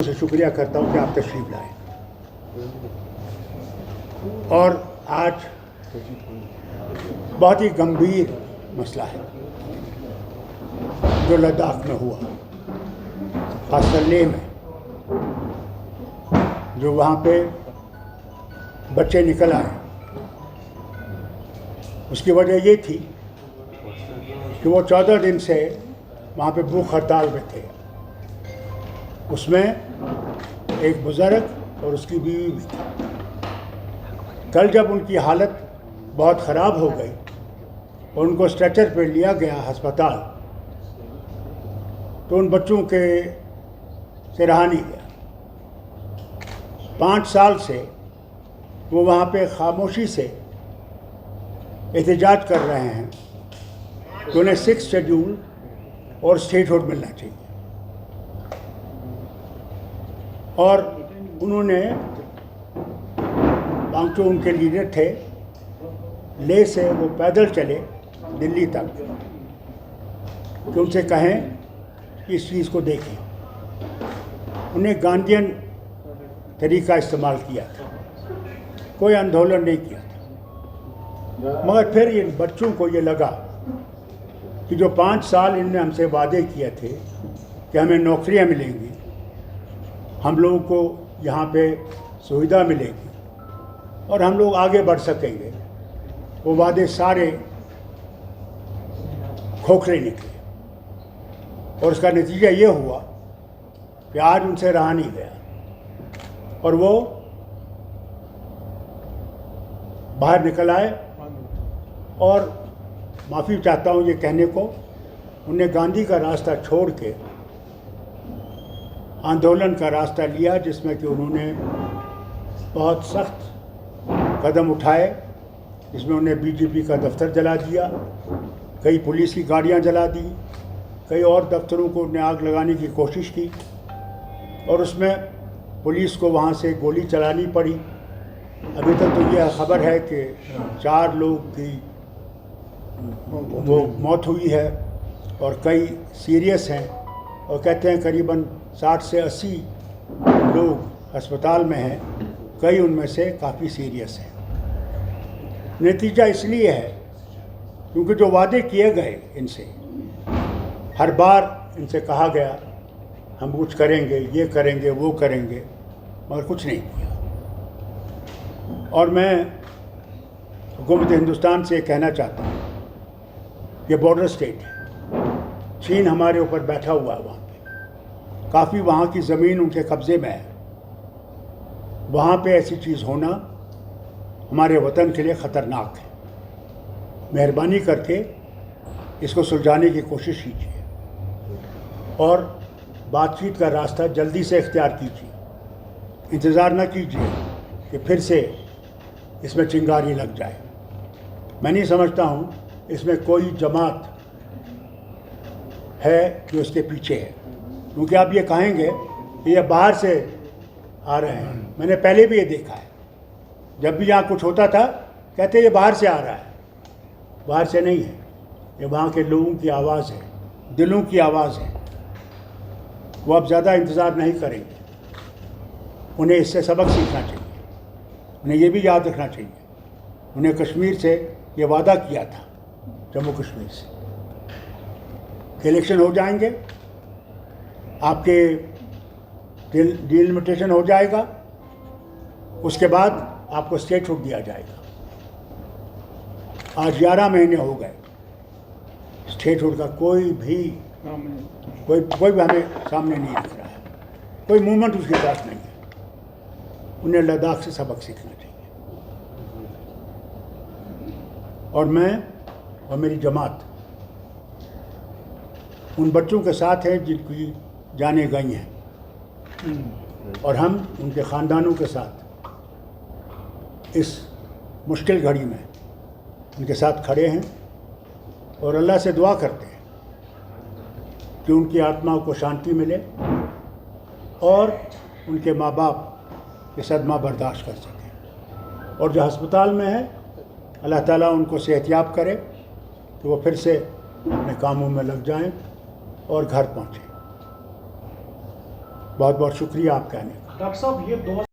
से शुक्रिया करता हूँ कि आप तशरीफ़ लाए। और आज बहुत ही गंभीर मसला है जो लद्दाख में हुआ, खासकर लेह में, जो वहाँ पे बच्चे निकल आए। उसकी वजह ये थी कि वो 14 दिन से वहाँ पे भूख हड़ताल में थे। उसमें एक बुज़ुर्ग और उसकी बीवी भी थी। कल जब उनकी हालत बहुत ख़राब हो गई और उनको स्ट्रेचर पे लिया गया अस्पताल, तो उन बच्चों के से रहा नहीं गया। 5 साल से वो वहाँ पे खामोशी से एहतजाज कर रहे हैं कि उन्हें 6th शेड्यूल और स्टेटहुड मिलना चाहिए। और उन्होंने जो उनके लीडर थे, लेह से वो पैदल चले दिल्ली तक कि उनसे कहें कि इस चीज़ को देखें। उन्हें गांधीयन तरीका इस्तेमाल किया था, कोई आंदोलन नहीं किया था। मगर फिर इन बच्चों को ये लगा कि जो 5 साल इनने हमसे वादे किए थे कि हमें नौकरियां मिलेंगी, हम लोगों को यहाँ पे सुविधा मिलेगी और हम लोग आगे बढ़ सकेंगे, वो वादे सारे खोखले निकले। और उसका नतीजा ये हुआ कि आज उनसे रहा नहीं गया और वो बाहर निकल आए। और माफ़ी चाहता हूँ ये कहने को, उन्हें गांधी का रास्ता छोड़ के आंदोलन का रास्ता लिया, जिसमें कि उन्होंने बहुत सख्त कदम उठाए, जिसमें उन्हें बीजेपी का दफ्तर जला दिया, कई पुलिस की गाड़ियां जला दी, कई और दफ्तरों को उन्हें आग लगाने की कोशिश की और उसमें पुलिस को वहां से गोली चलानी पड़ी। अभी तक तो यह खबर है कि 4 लोग की वो मौत हुई है और कई सीरियस हैं, और कहते हैं करीबन 60 से 80 लोग अस्पताल में हैं, कई उनमें से काफ़ी सीरियस हैं। नतीजा इसलिए है क्योंकि जो वादे किए गए इनसे, हर बार इनसे कहा गया हम कुछ करेंगे, ये करेंगे, वो करेंगे, मगर कुछ नहीं किया। और मैं हुकूमत हिंदुस्तान से कहना चाहता हूँ, ये बॉर्डर स्टेट है, चीन हमारे ऊपर बैठा हुआ है, वहाँ पे काफ़ी वहाँ की ज़मीन उनके कब्ज़े में है। वहाँ पे ऐसी चीज़ होना हमारे वतन के लिए ख़तरनाक है। मेहरबानी करके इसको सुलझाने की कोशिश कीजिए और बातचीत का रास्ता जल्दी से इख्तियार कीजिए। इंतज़ार न कीजिए कि फिर से इसमें चिंगारी लग जाए। मैं नहीं समझता हूँ इसमें कोई जमात है जो इसके पीछे है, क्योंकि आप ये कहेंगे कि ये बाहर से आ रहे हैं। मैंने पहले भी ये देखा है, जब भी यहाँ कुछ होता था कहते ये बाहर से आ रहा है। बाहर से नहीं है, ये वहाँ के लोगों की आवाज़ है, दिलों की आवाज़ है। वो अब ज़्यादा इंतज़ार नहीं करेंगे, उन्हें इससे सबक सीखना चाहिए। उन्हें ये भी याद रखना चाहिए, उन्हें कश्मीर से ये वादा किया था, जम्मू कश्मीर से, कि इलेक्शन हो जाएंगे, आपके डिलिमिटेशन हो जाएगा, उसके बाद आपको स्टेटहुड दिया जाएगा। आज 11 महीने हो गए, स्टेटहुड का कोई भी हमें सामने नहीं दिख रहा है, कोई मूवमेंट उसके पास नहीं है। उन्हें लद्दाख से सबक सीखना चाहिए। और मैं और मेरी जमात उन बच्चों के साथ है जिनकी जानें गई हैं, और हम उनके ख़ानदानों के साथ इस मुश्किल घड़ी में उनके साथ खड़े हैं और अल्लाह से दुआ करते हैं कि उनकी आत्माओं को शांति मिले और उनके माँ बाप ये सदमा बर्दाश्त कर सकें। और जो अस्पताल में है, अल्लाह ताला उनको सेहतयाब करे कि वो फिर से अपने कामों में लग जाएं और घर पहुँचे। बहुत बहुत शुक्रिया आपका आने का। डॉक्टर साहब ये 2